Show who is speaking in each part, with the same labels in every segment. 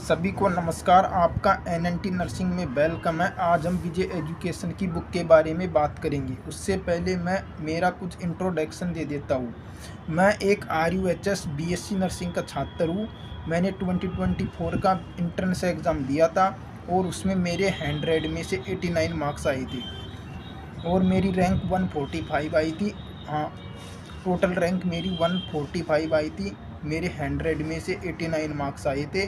Speaker 1: सभी को नमस्कार। आपका एनएनटी नर्सिंग में वेलकम है। आज हम विजय एजुकेशन की बुक के बारे में बात करेंगे। उससे पहले मैं मेरा कुछ इंट्रोडक्शन दे देता हूँ। मैं एक RUHS BSc नर्सिंग का छात्र हूँ। मैंने 2024 का इंट्रेंस एग्ज़ाम दिया था और उसमें मेरे 100 में से 89 मार्क्स आए थे और मेरी रैंक 145 आई थी। हाँ, टोटल रैंक मेरी 145 आई थी। मेरे 100 में से 89 मार्क्स आए थे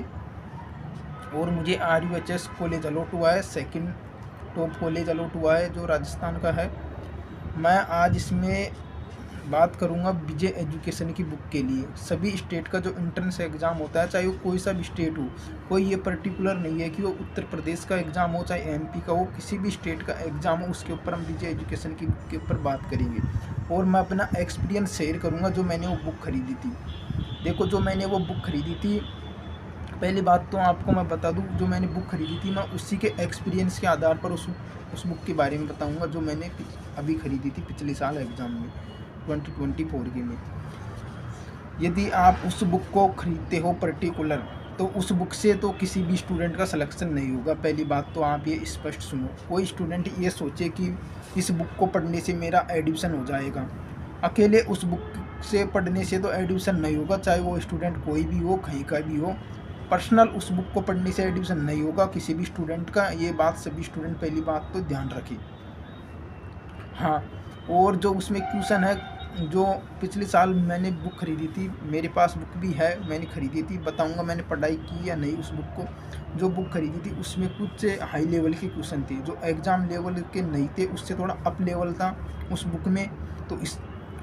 Speaker 1: और मुझे RUHS कॉलेज अलॉट हुआ है। सेकंड टॉप कॉलेज अलॉट हुआ है जो राजस्थान का है। मैं आज इसमें बात करूंगा विजय एजुकेशन की बुक के लिए। सभी स्टेट का जो एंट्रेंस एग्ज़ाम होता है, चाहे वो कोई सा भी स्टेट हो, कोई ये पर्टिकुलर नहीं है कि वो उत्तर प्रदेश का एग्ज़ाम हो चाहे MP का हो, किसी भी स्टेट का एग्ज़ाम हो, उसके ऊपर हम विजय एजुकेशन की बुक के ऊपर बात करेंगे और मैं अपना एक्सपीरियंस शेयर करूँगा जो मैंने वो बुक खरीदी थी। देखो, जो मैंने वो बुक खरीदी थी, पहली बात तो आपको मैं बता दूं, जो मैंने बुक खरीदी थी मैं उसी के एक्सपीरियंस के आधार पर उस बुक के बारे में बताऊंगा जो मैंने अभी खरीदी थी पिछले साल एग्ज़ाम में 2024 के में। यदि आप उस बुक को खरीदते हो पर्टिकुलर, तो उस बुक से तो किसी भी स्टूडेंट का सिलेक्शन नहीं होगा। पहली बात तो आप ये स्पष्ट सुनो। कोई स्टूडेंट ये सोचे कि इस बुक को पढ़ने से मेरा एडमिशन हो जाएगा, अकेले उस बुक से पढ़ने से तो एडमिशन नहीं होगा, चाहे वो स्टूडेंट कोई भी हो, कहीं का भी हो। पर्सनल उस बुक को पढ़ने से एडमिशन नहीं होगा किसी भी स्टूडेंट का। ये बात सभी स्टूडेंट पहली बात तो ध्यान रखें। हाँ, और जो उसमें क्वेश्चन है, जो पिछले साल मैंने बुक खरीदी थी, मेरे पास बुक भी है, मैंने खरीदी थी, बताऊंगा मैंने पढ़ाई की या नहीं उस बुक को। जो बुक खरीदी थी उसमें कुछ हाई लेवल के क्वेश्चन थे जो एग्ज़ाम लेवल के नहीं थे, उससे थोड़ा अप लेवल था उस बुक में। तो इस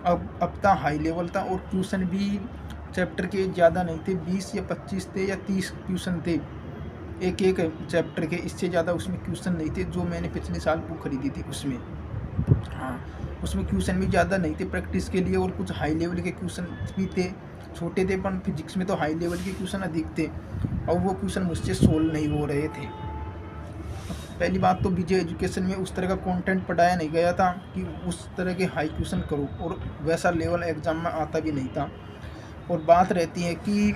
Speaker 1: अब था हाई लेवल था और क्वेश्चन भी चैप्टर के ज़्यादा नहीं थे, 20 या 25 थे या 30 क्वेश्चन थे एक एक चैप्टर के, इससे ज़्यादा उसमें क्वेश्चन नहीं थे जो मैंने पिछले साल बुक खरीदी थी उसमें। हाँ, उसमें क्वेश्चन भी ज़्यादा नहीं थे प्रैक्टिस के लिए और कुछ हाई लेवल के क्वेश्चन भी थे। छोटे थे पर फिजिक्स में तो हाई लेवल के क्वेश्चन अधिक थे और वो क्वेश्चन मुझसे सोल्व नहीं हो रहे थे। पहली बात तो विजय एजुकेशन में उस तरह का कंटेंट पढ़ाया नहीं गया था कि उस तरह के हाई क्वेश्चन करो, और वैसा लेवल एग्ज़ाम में आता भी नहीं था। और बात रहती है कि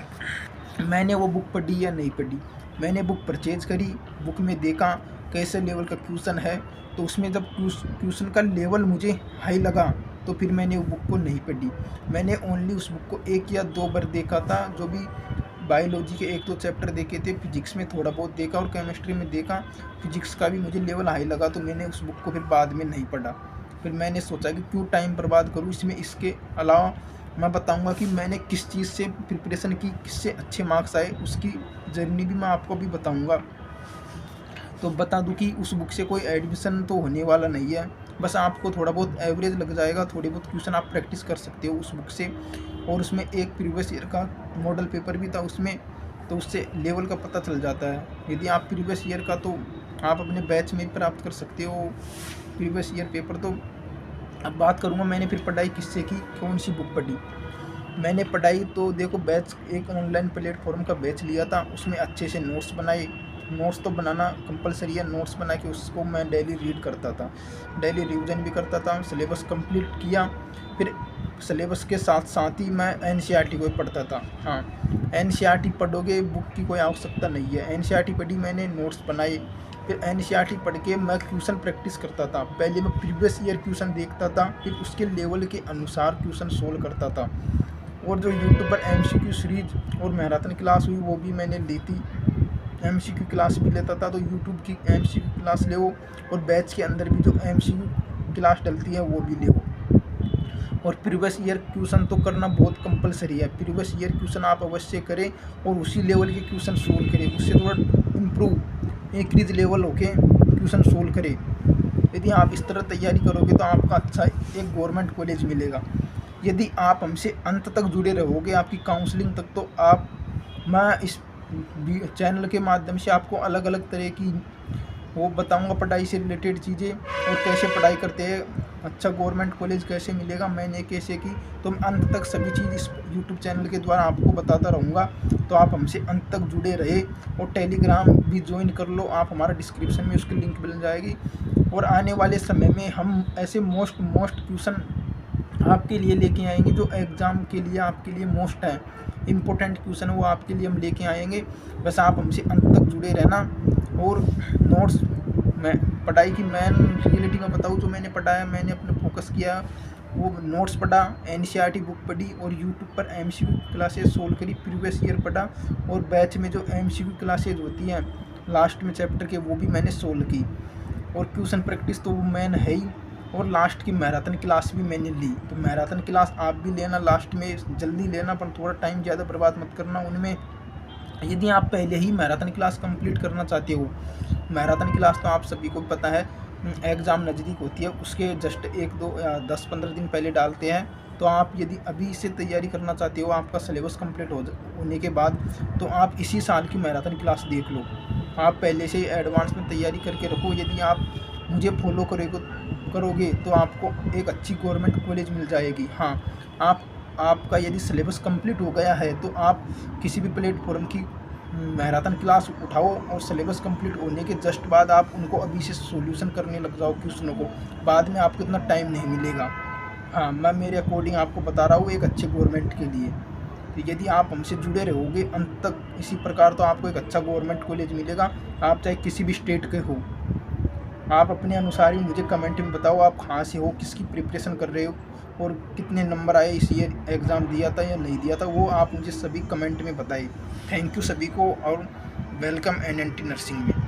Speaker 1: मैंने वो बुक पढ़ी या नहीं पढ़ी। मैंने बुक परचेज करी, बुक में देखा कैसे लेवल का क्वेश्चन है, तो उसमें जब क्वेश्चन का लेवल मुझे हाई लगा तो फिर मैंने वो बुक को नहीं पढ़ी। मैंने ओनली उस बुक को 1 या 2 बार देखा था। जो भी बायोलॉजी के 1-2 चैप्टर देखे थे, फिजिक्स में थोड़ा बहुत देखा और केमिस्ट्री में देखा। फिजिक्स का भी मुझे लेवल हाई लगा तो मैंने उस बुक को फिर बाद में नहीं पढ़ा। फिर मैंने सोचा कि क्यों टाइम बर्बाद करूँ इसमें। इसके अलावा मैं बताऊंगा कि मैंने किस चीज़ से प्रिपरेशन की, किससे अच्छे मार्क्स आए, उसकी जर्नी भी मैं आपको भी बताऊंगा। तो बता दूं कि उस बुक से कोई एडमिशन तो होने वाला नहीं है, बस आपको थोड़ा बहुत एवरेज लग जाएगा। थोड़े बहुत क्वेश्चन आप प्रैक्टिस कर सकते हो उस बुक से। और उसमें एक प्रीवियस ईयर का मॉडल पेपर भी था उसमें, तो उससे लेवल का पता चल जाता है। यदि आप प्रीवियस ईयर का, तो आप अपने बैच में प्राप्त कर सकते हो प्रीवियस ईयर पेपर। तो अब बात करूँगा मैंने फिर पढ़ाई किससे की, कौन सी बुक पढ़ी। मैंने पढ़ाई तो देखो, बैच एक ऑनलाइन प्लेटफॉर्म का बैच लिया था, उसमें अच्छे से नोट्स बनाए। नोट्स तो बनाना कंपलसरी है, नोट्स बना के उसको मैं डेली रीड करता था, डेली रिवीजन भी करता था, सिलेबस कंप्लीट किया। फिर सिलेबस के साथ साथ ही मैं NCERT को पढ़ता था। हाँ, NCERT पढ़ोगे, बुक की कोई आवश्यकता नहीं है। NCERT पढ़ी मैंने, नोट्स बनाए, फिर NCERT पढ़ के मैं क्वेश्चन प्रैक्टिस करता था। पहले मैं प्रीवियस ईयर क्वेश्चन देखता था, फिर उसके लेवल के अनुसार क्वेश्चन सोल्व करता था। और जो यूट्यूब पर MCQ सीरीज और मैराथन क्लास हुई वो भी मैंने ली थी। MCQ क्लास भी लेता था, तो यूट्यूब की MCQ क्लास ले और बैच के अंदर भी जो MCQ क्लास डलती है वो भी ले। और प्रीवियस ईयर क्वेश्चन तो करना बहुत कंपलसरी है। प्रीवियस ईयर क्वेश्चन आप अवश्य करें और उसी लेवल के क्वेश्चन सोल्व करें, उससे थोड़ा इम्प्रूव इंक्रीज लेवल होके क्वेश्चन सोल्व करें। यदि आप इस तरह तैयारी करोगे तो आपका अच्छा एक गवर्नमेंट कॉलेज मिलेगा। यदि आप हमसे अंत तक जुड़े रहोगे, आपकी काउंसलिंग तक, तो मैं इस चैनल के माध्यम से आपको अलग अलग तरह की वो बताऊंगा पढ़ाई से रिलेटेड चीज़ें, और कैसे पढ़ाई करते हैं, अच्छा गवर्नमेंट कॉलेज कैसे मिलेगा, मैंने कैसे की। तो मैं अंत तक सभी चीज़ इस यूट्यूब चैनल के द्वारा आपको बताता रहूँगा। तो आप हमसे अंत तक जुड़े रहे और टेलीग्राम भी ज्वाइन कर लो आप, हमारा डिस्क्रिप्शन में उसकी लिंक मिल जाएगी। और आने वाले समय में हम ऐसे मोस्ट क्वेश्चन आपके लिए लेके आएंगे जो एग्ज़ाम के लिए आपके लिए मोस्ट है। इम्पोर्टेंट क्वेश्चन वो आपके लिए हम लेके आएंगे। बस आप हमसे अंत तक जुड़े रहना। और नोट्स, मैं पढ़ाई की मैन रियलिटी में बताऊँ जो मैंने पढ़ाया, मैंने अपने फोकस किया, वो नोट्स पढ़ा, एनसीईआरटी बुक पढ़ी और यूट्यूब पर एमसीक्यू क्लासेस सोल्व करी, प्रीवियस ईयर पढ़ा, और बैच में जो एमसीक्यू क्लासेज होती हैं लास्ट में चैप्टर के वो भी मैंने सोल्व की। और क्वेश्चन प्रैक्टिस तो वो मैन है ही। और लास्ट की मैराथन क्लास भी मैंने ली। तो मैराथन क्लास आप भी लेना, लास्ट में जल्दी लेना, पर थोड़ा टाइम ज़्यादा बर्बाद मत करना उनमें। यदि आप पहले ही मैराथन क्लास कंप्लीट करना चाहते हो, मैराथन क्लास तो आप सभी को पता है एग्ज़ाम नज़दीक होती है, उसके जस्ट 1-2 या 10-15 दिन पहले डालते हैं। तो आप यदि अभी से तैयारी करना चाहते हो, आपका सिलेबस कंप्लीट होने के बाद, तो आप इसी साल की मैराथन क्लास देख लो। आप पहले से ही एडवांस में तैयारी करके रखो। यदि आप मुझे फॉलो करोगे तो आपको एक अच्छी गवर्नमेंट कॉलेज मिल जाएगी। हाँ, आपका यदि सिलेबस कंप्लीट हो गया है तो आप किसी भी प्लेटफॉर्म की मैराथन क्लास उठाओ और सिलेबस कंप्लीट होने के जस्ट बाद आप उनको अभी से सॉल्यूशन करने लग जाओ क्वेश्चनों को। बाद में आपको इतना टाइम नहीं मिलेगा। हाँ, मैं मेरे अकॉर्डिंग आपको बता रहा हूँ एक अच्छे गवर्नमेंट के लिए। तो यदि आप हमसे जुड़े रहोगे अंत तक इसी प्रकार, तो आपको एक अच्छा गवर्नमेंट कॉलेज मिलेगा, आप चाहे किसी भी स्टेट के हो। आप अपने अनुसार ही मुझे कमेंट में बताओ आप कहाँ से हो, किसकी प्रिपरेशन कर रहे हो, और कितने नंबर आए इस ईयर एग्ज़ाम दिया था या नहीं दिया था, वो आप मुझे सभी कमेंट में बताइए। थैंक यू सभी को, और वेलकम एनएनटी नर्सिंग में।